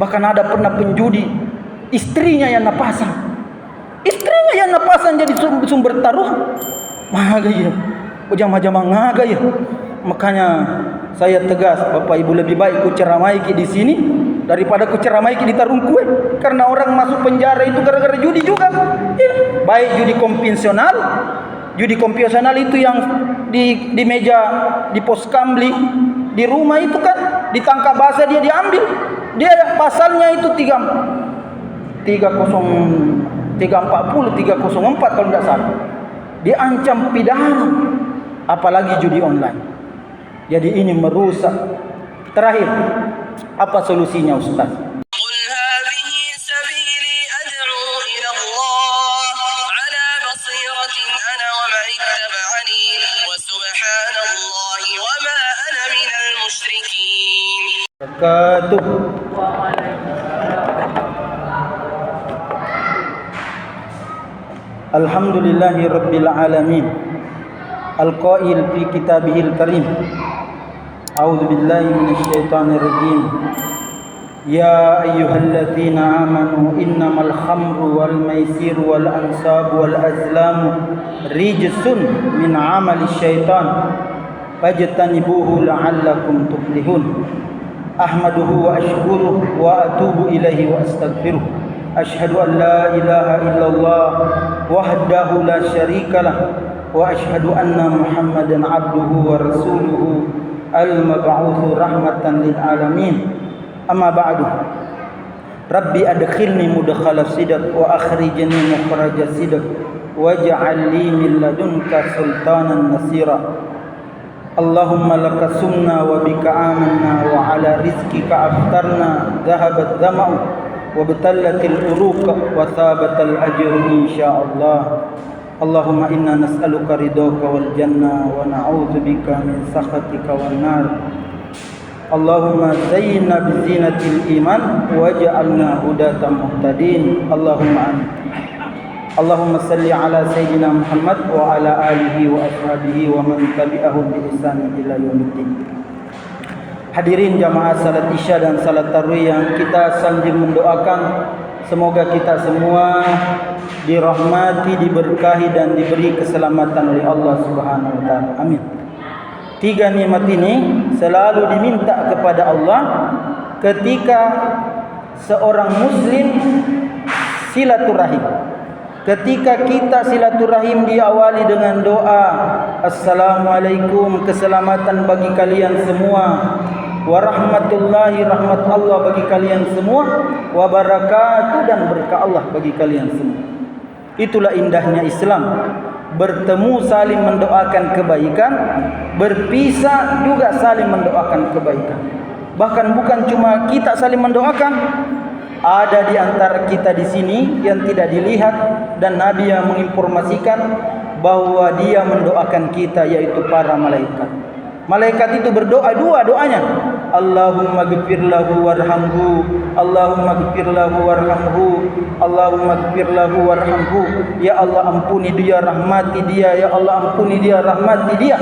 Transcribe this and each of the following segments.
Bahkan ada pernah penjudi, istrinya yang napasang. Istrinya yang napasang jadi sumber taruhan. Maga ya, jamaah-jamaah ngaga ya. Makanya saya tegas, Bapak Ibu, lebih baik ku ceramai di sini daripada ku ceramai di Tarung Kue. Karena orang masuk penjara itu gara-gara judi juga. Ya. Baik judi konvensional. Judi konvensional itu yang di meja, di pos kamli, di rumah itu kan ditangkap basah dia diambil. Dia pasalnya itu 340 304 kalau tidak salah. Diancam pidana. Apalagi judi online. Jadi ini merusak. Terakhir, apa solusinya Ustaz? قل هذه سبيلي أدعو إلى الله على بصيرة أنا ومن اتبعني وسبحان الله وما أنا من المشركين. Alhamdulillahi Rabbil Alamin. Al-Qail fi kitabihil karim. A'udzu billahi minasyaitonir rajim. Ya ayyuhalladzina amanu innamal khamru wal maisiru wal ansabu wal azlamu rijsun min 'amali syaitan fajtanibuhu la'allakum tuflihun. Ahmaduhu wa ashkuruhu wa atubu ilaihi wa astaghfiruh. Asyhadu an la ilaha illallah wahdahu la syarikalah wa asyhadu anna Muhammadan abduhu wa rasuluhu al-mab'utsu rahmatan lil alamin. Amma ba'du. Rabbi adkhilni mudkhala sidq wa akhrijni mukhraja sidq waj'al li min ladunka sultanan nasira. Allahumma laka sumna wa bika amanna wa ala rizqika aftarna dhahabat dhama'u wa batallatil uruq wa thabatal ajru insyaallah. Allahumma inna nas'aluka ridhaka wal jannah wa na'udzu bika min sakhatika wan nar. Allahumma zayyinna bi zinatil iman waj'alna hudatan muhtadin. Allahumma amin. Allahumma salli ala sayyidina Muhammad wa ala alihi wa ashabihi wa man tabi'ahum bi ihsan ila yaumiddin. Hadirin jamaah salat Isya dan salat tarawih yang kita sambil mendoakan semoga kita semua dirahmati, diberkahi dan diberi keselamatan oleh Allah Subhanahu wa taala. Amin. 3 nikmat ini selalu diminta kepada Allah ketika seorang muslim silaturahim. Ketika kita silaturahim diawali dengan doa, Assalamualaikum, keselamatan bagi kalian semua, warahmatullahi, rahmat Allah bagi kalian semua, wabarakatuh, dan berkah Allah bagi kalian semua. Itulah indahnya Islam. Bertemu saling mendoakan kebaikan, berpisah juga saling mendoakan kebaikan. Bahkan bukan cuma kita saling mendoakan, ada di antara kita di sini yang tidak dilihat dan Nabi yang menginformasikan bahwa dia mendoakan kita, yaitu para malaikat. Malaikat itu berdoa dua doanya. Allahumma ghfir lahu warhamhu, Allahumma ghfir lahu warhamhu, Allahumma ghfir lahu warhamhu. Ya Allah, ampuni dia, rahmati dia. Ya Allah, ampuni dia, rahmati dia.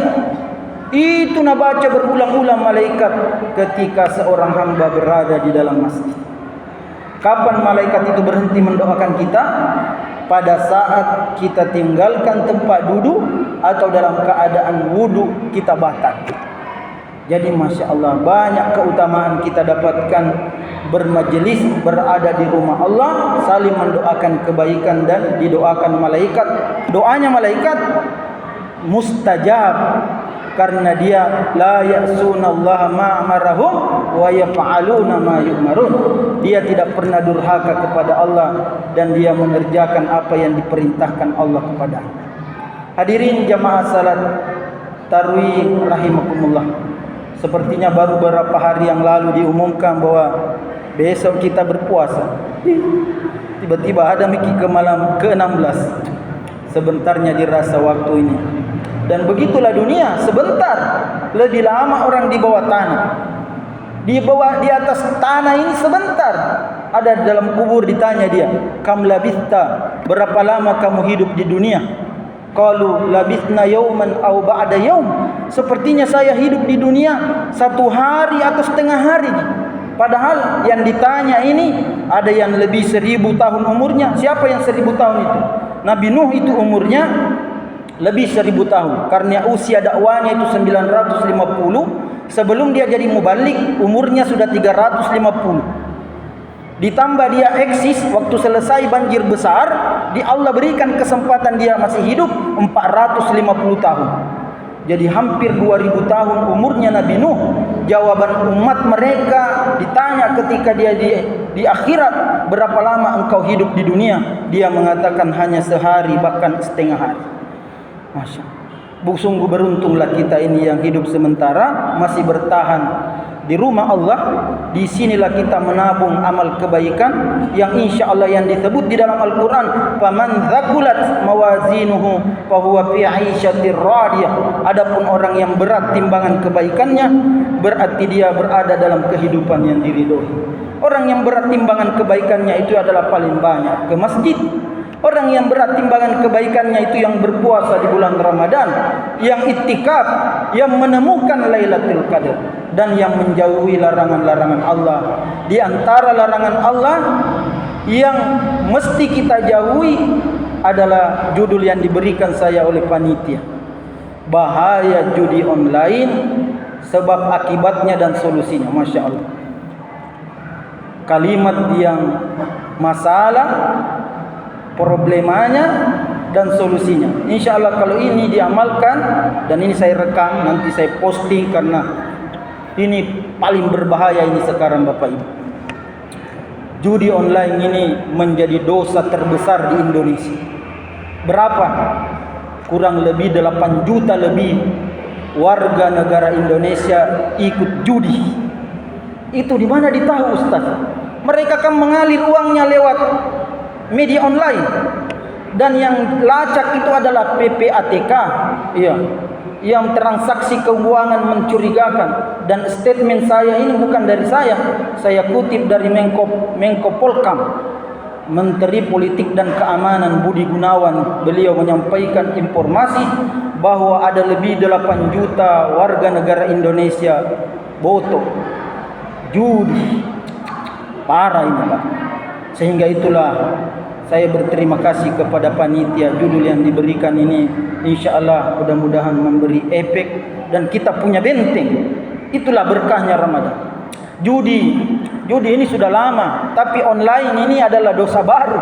Itu nak baca berulang-ulang malaikat ketika seorang hamba berada di dalam masjid. Kapan malaikat itu berhenti mendoakan kita? Pada saat kita tinggalkan tempat duduk atau dalam keadaan wudu kita batal. Jadi Masya Allah, banyak keutamaan kita dapatkan bermajelis, berada di rumah Allah, saling mendoakan kebaikan dan didoakan malaikat. Doanya malaikat mustajab karena dia la ya'sunallaha ma amarahum wa yaf'aluna ma yu'marun. Dia tidak pernah durhaka kepada Allah dan dia mengerjakan apa yang diperintahkan Allah kepada. Hadirin jamaah salat tarawih rahimakumullah. Sepertinya baru beberapa hari yang lalu diumumkan bahwa besok kita berpuasa. Tiba-tiba ada mikir ke malam ke-16. Sebentarnya dirasa waktu ini. Dan begitulah dunia, sebentar. Lebih lama orang di bawah tanah. Di atas tanah ini sebentar. Ada dalam kubur ditanya dia, "Kam labithta?" Berapa lama kamu hidup di dunia? Qalu labithna yauman aw ba'da yaum. Sepertinya saya hidup di dunia 1 hari atau setengah hari. Padahal yang ditanya ini ada yang lebih 1000 tahun umurnya. Siapa yang 1000 tahun itu? Nabi Nuh itu umurnya lebih 1000 tahun. Karena usia dakwanya itu 950. Sebelum dia jadi mubalik, umurnya sudah 350. Ditambah dia eksis waktu selesai banjir besar, di Allah berikan kesempatan dia masih hidup 450 tahun. Jadi hampir 2000 tahun umurnya Nabi Nuh. Jawaban umat mereka ditanya ketika dia di akhirat, berapa lama engkau hidup di dunia? Dia mengatakan hanya sehari, bahkan setengah hari. Masya Allah. Sungguh beruntunglah kita ini yang hidup sementara masih bertahan di rumah Allah. Di sinilah kita menabung amal kebaikan yang insya Allah yang disebut di dalam Al-Quran, faman dzaqulat mawazinuhu fahuwa fi 'isyatir radiyah. Adapun orang yang berat timbangan kebaikannya, berarti dia berada dalam kehidupan yang diridhoi. Orang yang berat timbangan kebaikannya itu adalah paling banyak ke masjid. Orang yang berat timbangan kebaikannya itu yang berpuasa di bulan Ramadan, yang iktikaf, yang menemukan Lailatul Qadar, dan yang menjauhi larangan-larangan Allah. Di antara larangan Allah yang mesti kita jauhi adalah judul yang diberikan saya oleh panitia, bahaya judi online, sebab akibatnya dan solusinya. Masya Allah, kalimat yang masalah, problemanya dan solusinya. Insya Allah kalau ini diamalkan, dan ini saya rekam, nanti saya posting karena ini paling berbahaya ini sekarang Bapak Ibu. Judi online ini menjadi dosa terbesar di Indonesia. Berapa? Kurang lebih 8 juta lebih warga negara Indonesia ikut judi. Itu di mana ditahu Ustaz? Mereka kan mengalir uangnya lewat media online, dan yang lacak itu adalah PPATK, iya, yang transaksi keuangan mencurigakan. Dan statement saya ini bukan dari saya kutip dari Menko Polkam, Menteri Politik dan Keamanan Budi Gunawan. Beliau menyampaikan informasi bahwa ada lebih 8 juta warga negara Indonesia botok judi. Parah ini Pak. Sehingga itulah saya berterima kasih kepada panitia. Judul yang diberikan ini insya Allah mudah-mudahan memberi efek dan kita punya benteng. Itulah berkahnya Ramadan. Judi ini sudah lama, tapi online ini adalah dosa baru.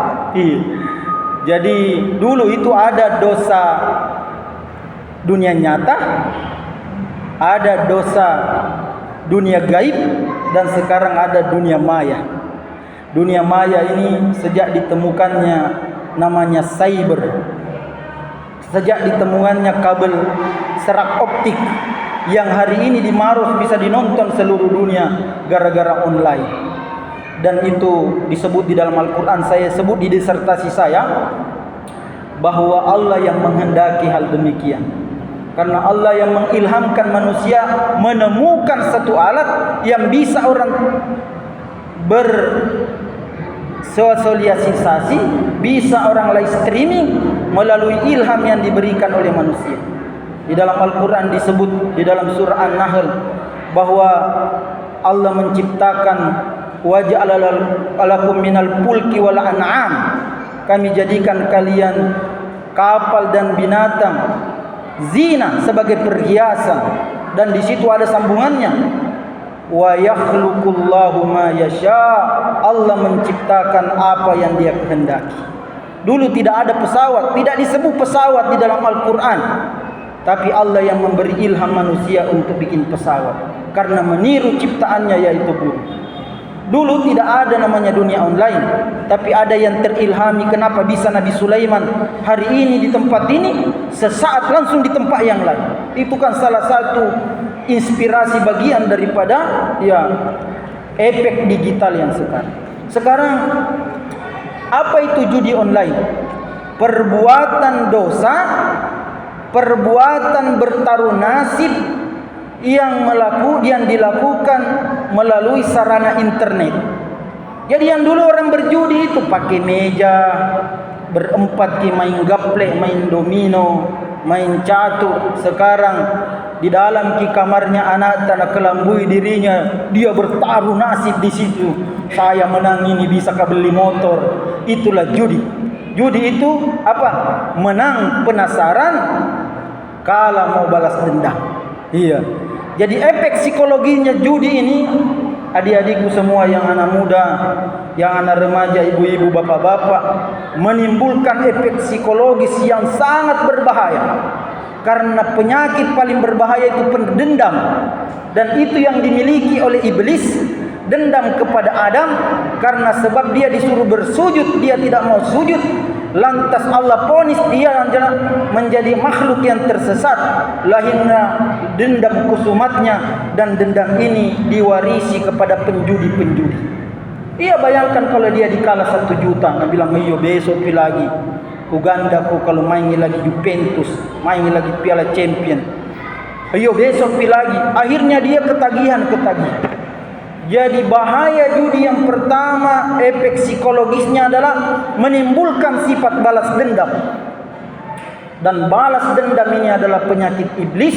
Jadi dulu itu ada dosa dunia nyata, ada dosa dunia gaib, dan sekarang ada dunia maya. Dunia maya ini sejak ditemukannya namanya cyber, sejak ditemukannya kabel serak optik yang hari ini di Maros bisa dinonton seluruh dunia gara-gara online. Dan itu disebut di dalam Al-Quran, saya sebut di disertasi saya, bahwa Allah yang menghendaki hal demikian. Karena Allah yang mengilhamkan manusia menemukan satu alat yang bisa orang bersosialisasi, bisa orang live streaming melalui ilham yang diberikan oleh manusia. Di dalam Al-Quran disebut di dalam surah An-Nahl bahwa Allah menciptakan waja'ala lakum minal fulki wal an'am, kami jadikan kalian kapal dan binatang zina sebagai perhiasan. Dan di situ ada sambungannya, wa yakhluqullahu ma yasha, Allah menciptakan apa yang dia kehendaki. Dulu tidak ada pesawat, tidak disebut pesawat di dalam Al-Quran, tapi Allah yang memberi ilham manusia untuk bikin pesawat karena meniru ciptaannya yaitu burung. Dulu tidak ada namanya dunia online, tapi ada yang terilhami. Kenapa bisa Nabi Sulaiman hari ini di tempat ini, sesaat langsung di tempat yang lain? Itu kan salah satu inspirasi bagian daripada efek digital yang sekarang. Sekarang apa itu judi online? Perbuatan dosa, perbuatan bertaruh nasib yang dilakukan melalui sarana internet. Jadi yang dulu orang berjudi itu pakai meja berempat, main gaplek, main domino, main catur. Sekarang di dalam kamarnya anak tanah kelambui dirinya, dia bertaruh nasib di situ. Saya menang ini bisa beli motor. Itulah judi. Judi itu apa? Menang penasaran, kalah mau balas dendam. Iya. Jadi efek psikologinya judi ini, adik-adikku semua yang anak muda, yang anak remaja, ibu-ibu, bapak-bapak, menimbulkan efek psikologis yang sangat berbahaya. Karena penyakit paling berbahaya itu pendendam. Dan itu yang dimiliki oleh iblis. Dendam kepada Adam. Karena sebab dia disuruh bersujud, dia tidak mau sujud. Lantas Allah ponis dia menjadi makhluk yang tersesat. Lahirnya dendam kusumatnya. Dan dendam ini diwarisi kepada penjudi-penjudi. Iya, bayangkan kalau dia dikalah 1 juta. Dia bilang, iya besok lagi ku gandaku kalau main lagi Juventus, main lagi Piala Champion. Ayo besok lagi. Akhirnya dia ketagihan. Jadi bahaya judi yang pertama, efek psikologisnya adalah menimbulkan sifat balas dendam. Dan balas dendam ini adalah penyakit iblis.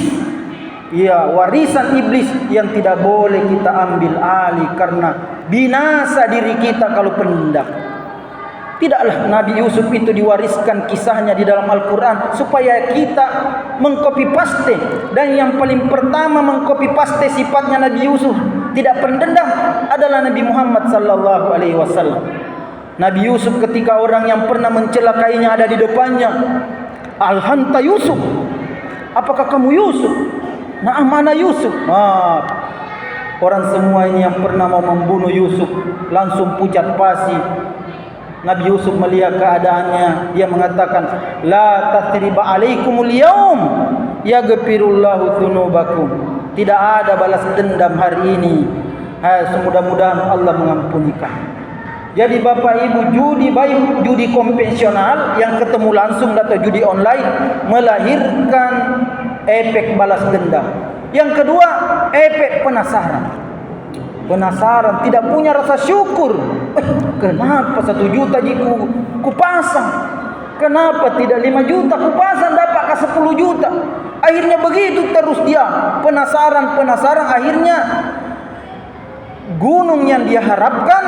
Ya, warisan iblis yang tidak boleh kita ambil alih karena binasa diri kita kalau pendendam. Tidaklah Nabi Yusuf itu diwariskan kisahnya di dalam Al-Quran supaya kita mengcopy paste. Dan yang paling pertama mengcopy paste sifatnya Nabi Yusuf tidak pendendam adalah Nabi Muhammad sallallahu alaihi wasallam. Nabi Yusuf ketika orang yang pernah mencelakainya ada di depannya, "Al-hanta Yusuf?" Apakah kamu Yusuf? Nah, mana Yusuf? Orang semua ini yang pernah mau membunuh Yusuf langsung pucat pasi. Nabi Yusuf melihat keadaannya, dia mengatakan, "La tathriba alaikumul yaum, yaghfirullahu dzunubakum." Tidak ada balas dendam hari ini. Semudah-mudahan Allah mengampunikan. Jadi Bapak Ibu, judi baik judi konvensional yang ketemu langsung atau judi online melahirkan efek balas dendam. Yang kedua, efek penasaran. Penasaran, tidak punya rasa syukur. Kenapa 1 juta ku pasang? Kenapa tidak 5 juta ku pasang dapat ke 10 juta? Akhirnya begitu terus dia. Penasaran. Akhirnya gunung yang dia harapkan,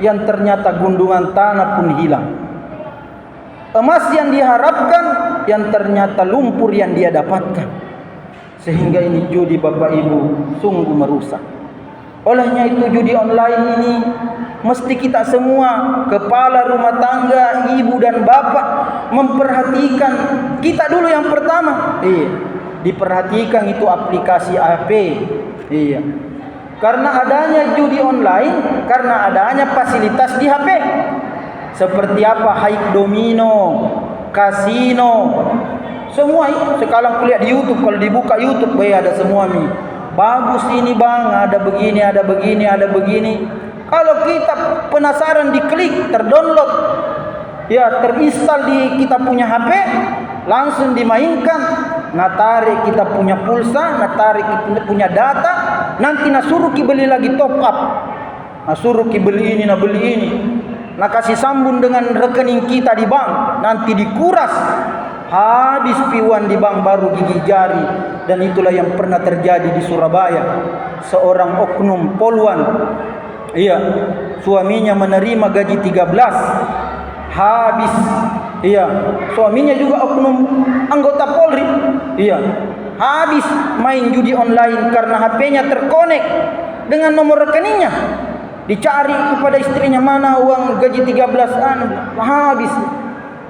yang ternyata gundukan tanah pun hilang. Emas yang diharapkan, yang ternyata lumpur yang dia dapatkan. Sehingga ini judi Bapak Ibu sungguh merusak. Olehnya itu judi online ini mesti kita semua, kepala rumah tangga, ibu dan bapak, memperhatikan. Kita dulu yang pertama, diperhatikan itu aplikasi HP. Iya. Karena adanya judi online, karena adanya fasilitas di HP. Seperti apa? Haik domino, kasino, semua itu. Sekarang kulihat di YouTube, kalau dibuka YouTube, ada semua nih. Bagus ini bang, ada begini, ada begini, ada begini. Kalau kita penasaran, diklik, terdownload, ya terinstal di kita punya HP, langsung dimainkan. Nah tarik kita punya pulsa, nah tarik kita punya data, nanti nah suruh ki beli lagi top up, nah suruh ki beli ini, nah beli ini, nah kasih sambung dengan rekening kita di bank, nanti dikuras. Habis piwan di bank baru gigi jari. Dan itulah yang pernah terjadi di Surabaya. Seorang oknum poluan, suaminya menerima gaji 13. Habis, suaminya juga oknum anggota Polri. Habis main judi online karena HP-nya terkonek dengan nomor rekeningnya. Dicari kepada istrinya, mana uang gaji 13-an. Habis.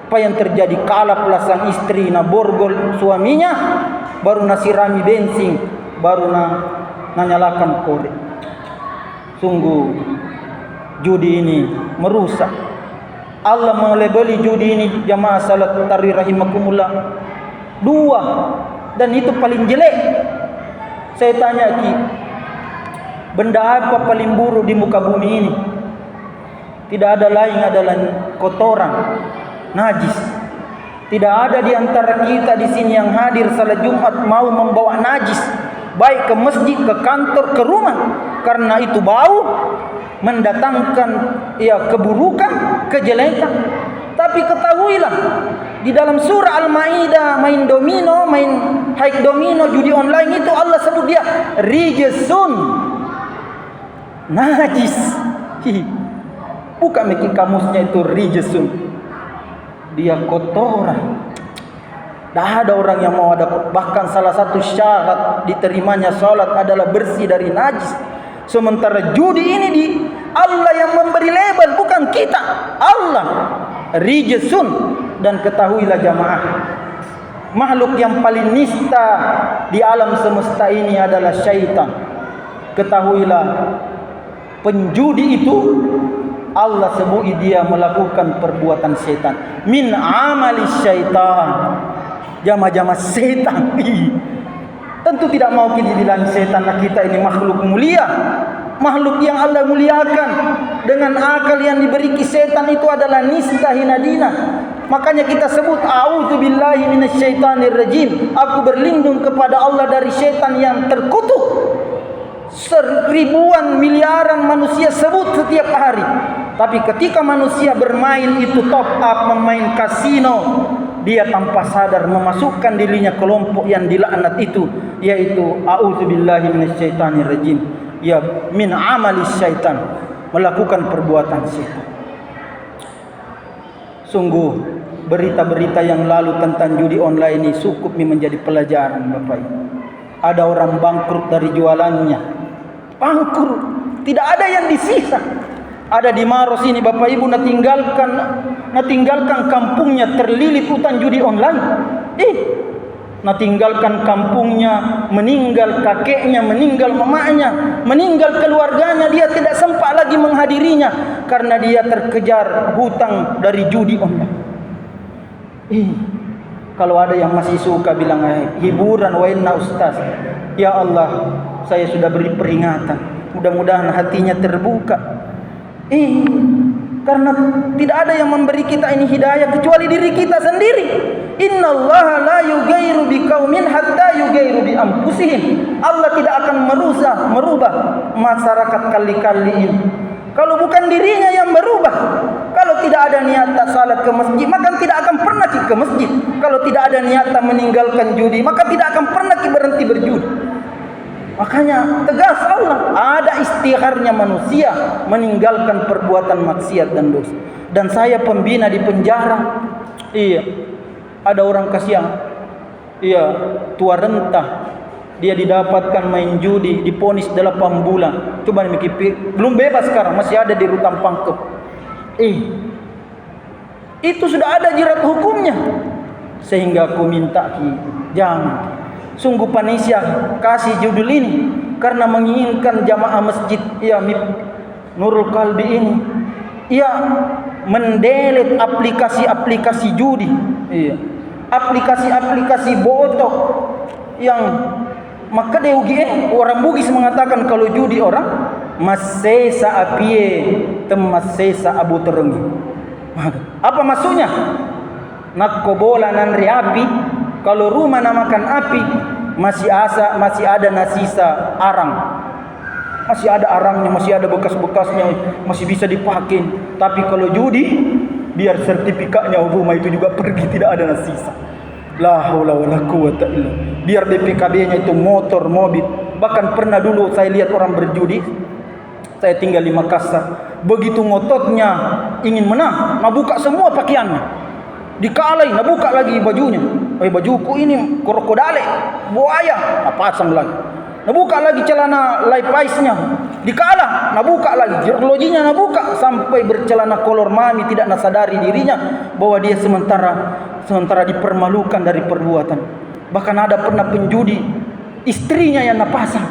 Apa yang terjadi? Kalah pelasan istri, na borgol suaminya, baru nasirami bensin, baru nanyalakan korek. Sungguh judi ini merusak. Allah melebeli judi ini, jamaah salat tarawih rahimakumullah, 2, dan itu paling jelek. Saya tanya ki, benda apa paling buruk di muka bumi ini? Tidak ada lain adalah kotoran, najis. Tidak ada di antara kita di sini yang hadir salat Jumat mau membawa najis, baik ke masjid, ke kantor, ke rumah, karena itu bau, mendatangkan keburukan, kejelekan. Tapi ketahuilah, Di dalam surah Al-Maidah main domino, main high domino, judi online itu Allah sebut dia rijsun, najis. Bukan bikin kamusnya itu rijsun, dia kotoran. Dah ada orang yang mau ada, bahkan salah satu syarat diterimanya salat adalah bersih dari najis. Sementara judi ini di Allah yang memberi label, bukan kita. Allah rijsun. Dan ketahuilah jamaah, makhluk yang paling nista di alam semesta ini adalah syaitan. Ketahuilah, penjudi itu Allah sebut dia melakukan perbuatan syaitan. Min amali syaitan, jama-jama setan. Tentu tidak mau kita bilang setan, kita ini makhluk mulia, makhluk yang Allah muliakan. Dengan akal yang diberi setan itu adalah nista hina dina. Makanya kita sebut a'udzubillahi minasyaitonirrajim. Aku berlindung kepada Allah dari syaitan yang terkutuk. Ribuan miliaran manusia sebut setiap hari. Tapi ketika manusia bermain itu top up, memain kasino, dia tanpa sadar memasukkan dirinya kelompok yang dilaknat itu, yaitu a'udzubillahi minasyaitonirrajim. Ya, min amali syaitan, melakukan perbuatan syaitan. Sungguh berita-berita yang lalu tentang judi online ini cukup menjadi pelajaran, Bapak Ibu. Ada orang bangkrut dari jualannya. Bangkrut, tidak ada yang disisa. Ada di Maros ini Bapak Ibu, tinggalkan kampungnya terlilit hutan judi online. Tinggalkan kampungnya, meninggal kakeknya, meninggal mamanya, meninggal keluarganya, dia tidak sempat lagi menghadirinya karena dia terkejar hutang dari judi online. Kalau ada yang masih suka bilang hiburan wainna ustaz, ya Allah, saya sudah beri peringatan, mudah-mudahan hatinya terbuka. Karena tidak ada yang memberi kita ini hidayah kecuali diri kita sendiri. Innallaha la yughayyiru biqaumin hatta yughayyiru bi anfusihim. Allah tidak akan merubah masyarakat kali-kali ini kalau bukan dirinya yang berubah. Kalau tidak ada niat salat ke masjid, maka tidak akan pernah ke masjid. Kalau tidak ada niat meninggalkan judi, maka tidak akan pernah berhenti berjudi. Makanya tegas Allah, ada istiharnya manusia meninggalkan perbuatan maksiat dan dosa. Dan saya pembina di penjara. Ada orang kasihan. Tua renta. Dia didapatkan main judi, diponis 8 bulan. Coba mikir, belum bebas sekarang, masih ada di rutan Pangkep. Itu sudah ada jerat hukumnya. Sehingga aku minta jangan. Sungguh panitia kasih judul ini karena menginginkan jamaah masjid Nurul Qalbi ini mendelete aplikasi-aplikasi judi, aplikasi-aplikasi bodoh yang maka orang Bugis mengatakan kalau judi orang masesa apie temasesa abu terengi. Apa maksudnya? Nakkobola nan riapi. Kalau rumah namakan api, masih ada nasisa arang. Masih ada arangnya, masih ada bekas-bekasnya, masih bisa dipakai. Tapi kalau judi, biar sertifikatnya rumah itu juga pergi, tidak ada nasisa. La haula wala quwata illa. Biar BPKB-nya itu motor, mobil. Bahkan pernah dulu saya lihat orang berjudi. Saya tinggal di Makassar. Begitu ngototnya ingin menang, buka semua pakaiannya. Dikalai, buka lagi bajunya. Bajuku ini krokodile, buaya, pasang lagi. Buka lagi celana Levi's-nya. Dikalah, buka lagi. Jersey-nya buka sampai bercelana kolor mami, tidak nasadari dirinya bahwa dia sementara dipermalukan dari perbuatan. Bahkan ada pernah penjudi, istrinya yang napasang.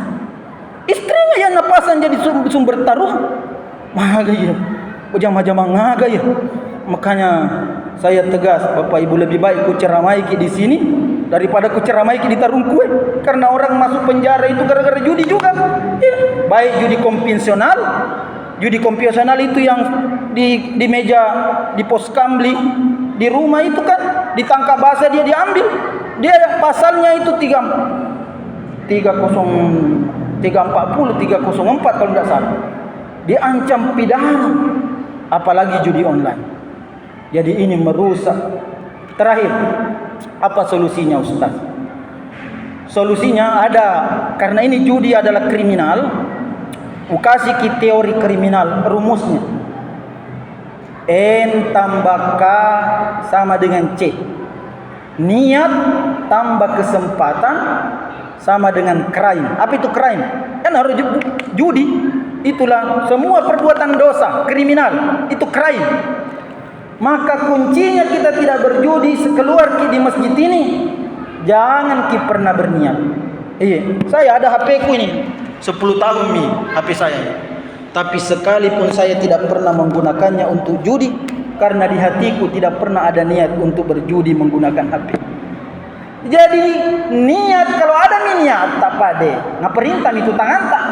Istrinya yang napasang jadi sumber taruhan. Magaya. Jama-jama ngagaya. Makanya saya tegas, Bapak Ibu, lebih baik ku ceramai di sini daripada ku ceramai di Tarung Kue. Karena orang masuk penjara itu gara-gara judi juga. Baik judi konvensional itu yang di meja di pos kamli di rumah itu kan ditangkap basah dia diambil. Dia pasalnya itu 340 304 kalau tidak salah. Diancam pidana. Apalagi judi online. Jadi ini merusak Terakhir, apa solusinya Ustaz? Solusinya ada, karena ini judi adalah kriminal. Kasih ki teori kriminal, rumusnya. N tambah K sama dengan C. Niat tambah kesempatan sama dengan crime. Apa itu crime? Kan harus judi. Itulah semua perbuatan dosa, kriminal. Itu crime. Maka kuncinya kita tidak berjudi sekeluar di masjid ini. Jangan ki pernah berniat. Saya ada HP ku ini 10 tahun nih HP saya. Tapi sekalipun saya tidak pernah menggunakannya untuk judi, karena di hatiku tidak pernah ada niat untuk berjudi menggunakan HP. Jadi niat, kalau ada niat tak pade ngaperintah itu tangan tak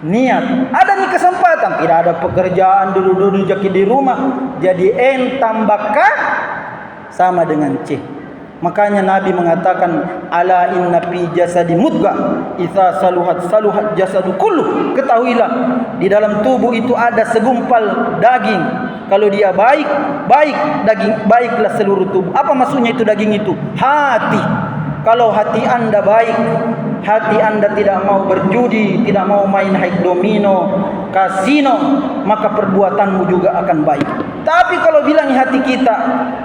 niat. Ada nih kesempatan, tidak ada pekerjaan, dulu-dulu jaki di rumah, jadi N tambah K sama dengan C. Makanya Nabi mengatakan, ala inna fi jasadi mudghah idza saluhat saluhat jasadu kullu. Ketahuilah, di dalam tubuh itu ada segumpal daging. Kalau dia baik, daging baiklah seluruh tubuh. Apa maksudnya itu daging itu? Hati. Kalau hati Anda baik, hati Anda tidak mau berjudi, tidak mau main high domino, kasino, maka perbuatanmu juga akan baik. Tapi kalau bilang hati kita,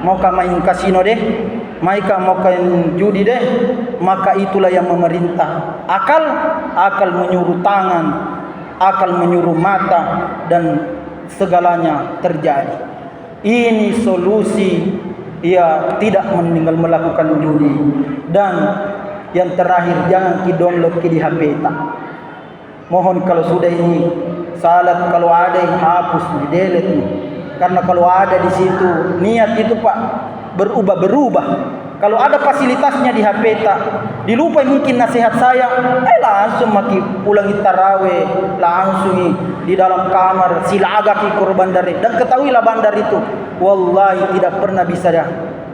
mau main kasino deh, mau main judi deh, maka itulah yang memerintah. Akal menyuruh tangan, akal menyuruh mata, dan segalanya terjadi. Ini solusi tidak meninggal melakukan judi. Dan yang terakhir, jangan download di HP tak. Mohon kalau sudah ini salat, kalau ada yang hapus, di delete nih. Karena kalau ada di situ niat itu Pak berubah. Kalau ada fasilitasnya di HP tak, dilupai mungkin nasihat saya, langsung maki pulang tarawih, langsung di dalam kamar silaga ki korban dari. Dan ketahuilah bandar itu wallahi tidak pernah bisa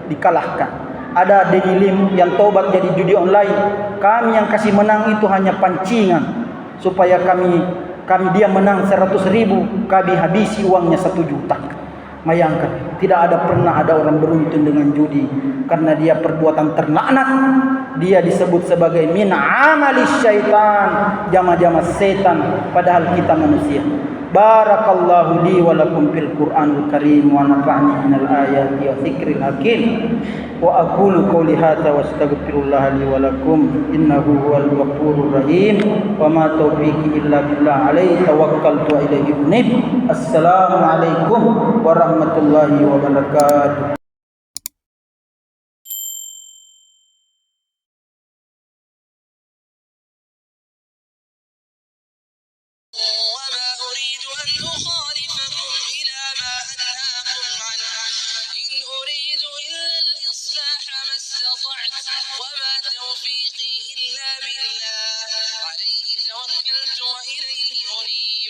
dikalahkan. Ada Denny Lim yang tobat jadi judi online. Kami yang kasih menang itu hanya pancingan supaya kami dia menang 100.000, kami habisi uangnya 1 juta. Bayangkan, tidak pernah ada orang beruntung dengan judi, karena dia perbuatan terlaknat. Dia disebut sebagai min amalis syaitan, jama-jama setan, padahal kita manusia. Barakallahu li wa lakum fil Qur'anil Karim wa nafa'ni minal ayati wa dzikril hakim. Wa aqulu qouli hadza wa astaghfirullah li wa lakum innahu huwal ghafurur rahim. Wa ma taufiqi illa billah, alaihi tawakkaltu wa ilaihi unib. Assalamu alaikum warahmatullahi wabarakatuh. وما أريد أن أخالفكم إلى ما أنهاكم عنه إن أريد إلا الإصلاح ما استطعت وما توفيقي إلا بالله عليه توكلت وإليه أنيب